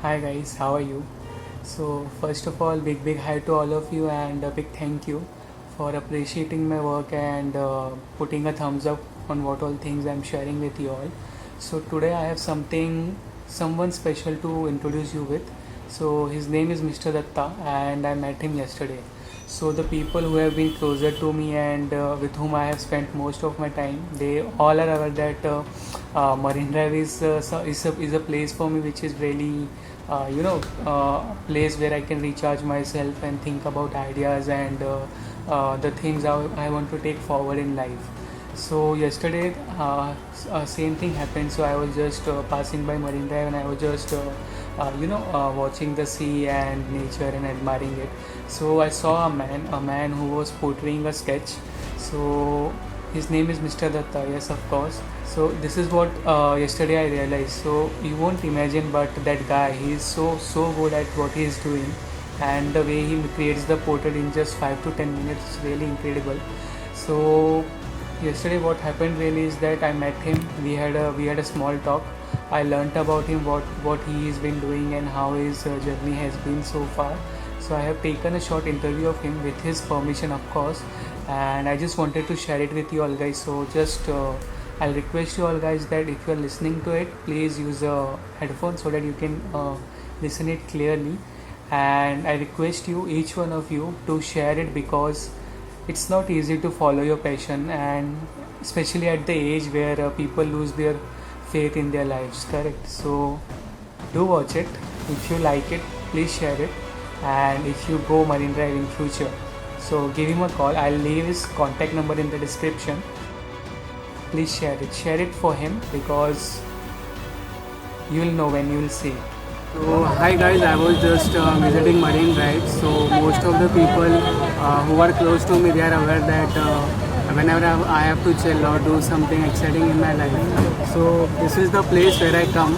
Hi guys, how are you? So first of all, big hi to all of you and a big thank you for appreciating my work and putting a thumbs up on what all things I'm sharing with you all. So today I have someone special to introduce you with. So his name is Mr. Datta and I met him yesterday. So the people who have been closer to me and with whom I have spent most of my time, they all are aware that Marine Drive is a place for me which is really place where I can recharge myself and think about ideas and the things I want to take forward in life. So yesterday, same thing happened. So I was just passing by Marine Drive and I was just watching the sea and nature and admiring it. So I saw a man who was portraying a sketch. So his name is Mr. Datta. Yes, of course. So this is what yesterday I realized. So you won't imagine, but that guy, he is so good at what he is doing, and the way he creates the portrait in just 5 to 10 minutes is really incredible. So yesterday, what happened really is that I met him. We had a small talk. I learnt about him, what he has been doing and how his journey has been so far. So I have taken a short interview of him with his permission, of course, and I just wanted to share it with you all guys. So just I'll request you all guys that if you are listening to it, please use a headphone so that you can listen it clearly. And I request you, each one of you, to share it because it's not easy to follow your passion, and especially at the age where people lose their faith in their lives. Correct. So do watch it. If you like it, please share it. And if you go Marine Drive in future, so give him a call. I'll leave his contact number in the description. Please share it for him because you will know when you will see. So hi guys, I was just visiting Marine Drive. So most of the people who are close to me, they are aware that whenever I have to chill or do something exciting in my life, so this is the place where I come.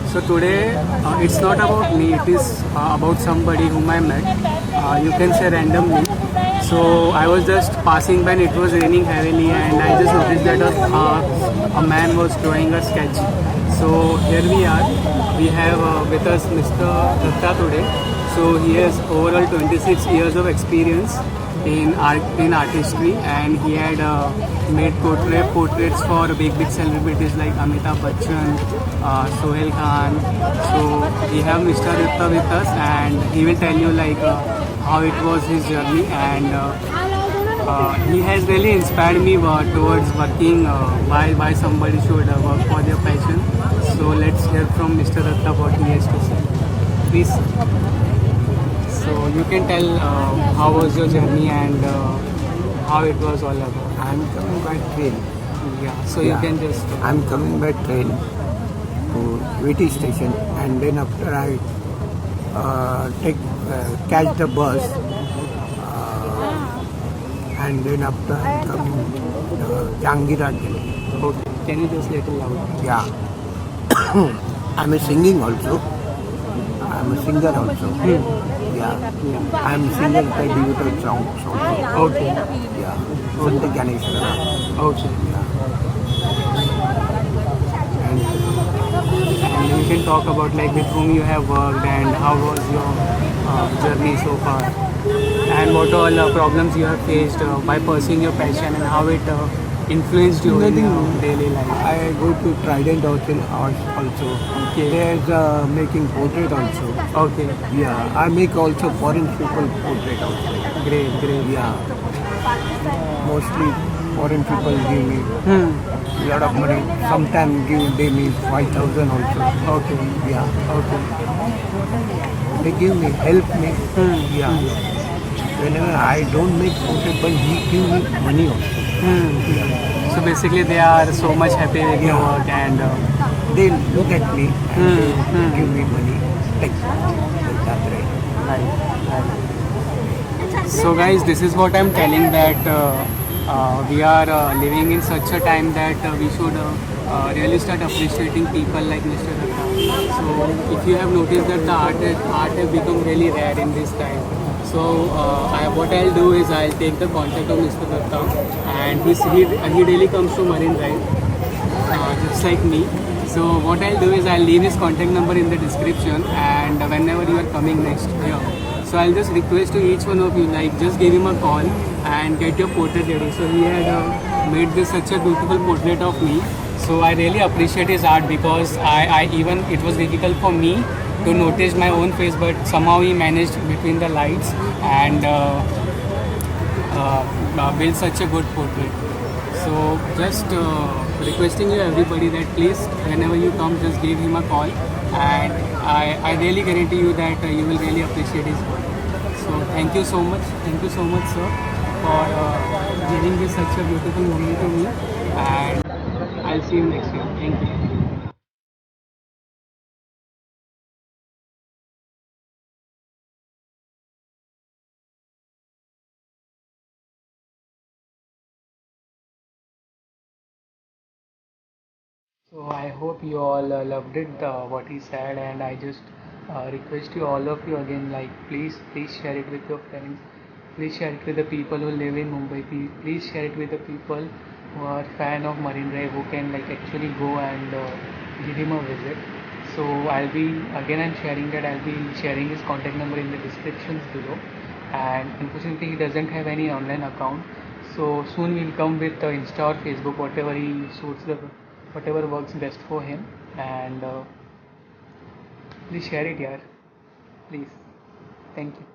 So today it's not about me, it is about somebody whom I met. You can say randomly. So I was just passing by and it was raining heavily and I just noticed that a man was drawing a sketch. So here we are. We have with us Mr. Datta today. So he has overall 26 years of experience in artistry, and he had made portraits for big celebrities like Amitabh Bachchan, Sohail Khan. So we have Mr. Datta with us, and he will tell you like how it was his journey, and he has really inspired me towards working why somebody should work for their passion. So let's hear from Mr. Datta what he has to say. Please. So you can tell how was your journey and how it was all about. I'm coming by train. Yeah. So Yeah. you can just. I'm coming by train to VT station, and then after I catch the bus, and then after I'm coming Jangiraj. Okay. Can you just little louder? Yeah. I'm a singing also. I'm a singer also. Yeah. I'm singer by devoted songs also. Okay. Yeah. Santa Ganeshwara. Okay. And And you can talk about like with whom you have worked and how was your journey so far, and what all problems you have faced by pursuing your passion and how it influenced you in your daily life. I go to Trident Hotel also. Okay. There's making portrait also. Okay. Yeah, I make also foreign people portrait also. Great. Yeah, mostly foreign people give me lot of money. Sometimes they me 5,000 also. Okay. Yeah, Okay. they give me, help me. Yeah. Whenever I don't make portrait, but he give me money also. So basically, they are so much happy with your work and. They look at me and they give me money. Like that, right? Right. So guys, this is what I'm telling that we are living in such a time that we should really start appreciating people like Mr. Datta. So if you have noticed that the art has become really rare in this time. So what I'll do is I'll take the contact of Mr. Datta, and he daily comes to Marine Drive, just like me. So what I'll do is I'll leave his contact number in the description, and whenever you are coming next here, so I'll just request to each one of you, like, just give him a call and get your portrait ready. So he had made this such a beautiful portrait of me. So I really appreciate his art, because I even, it was difficult for me to notice my own face, but somehow he managed between the lights and build such a good portrait. So just requesting you everybody that please, whenever you come, just give him a call, and I really guarantee you that you will really appreciate his work. So thank you so much, sir, for giving this such a beautiful moment to me, and I'll see you next year. Thank you. So I hope you all loved it, what he said, and I just request you, all of you again, like, please share it with your friends. Please share it with the people who live in Mumbai. Please share it with the people who are fan of Marine Drive, who can, like, actually go and give him a visit. So I'm sharing that. I'll be sharing his contact number in the descriptions below. And unfortunately, he doesn't have any online account. So soon we'll come with Insta or Facebook, whatever works best for him. And please share it, yeah. Please. Thank you.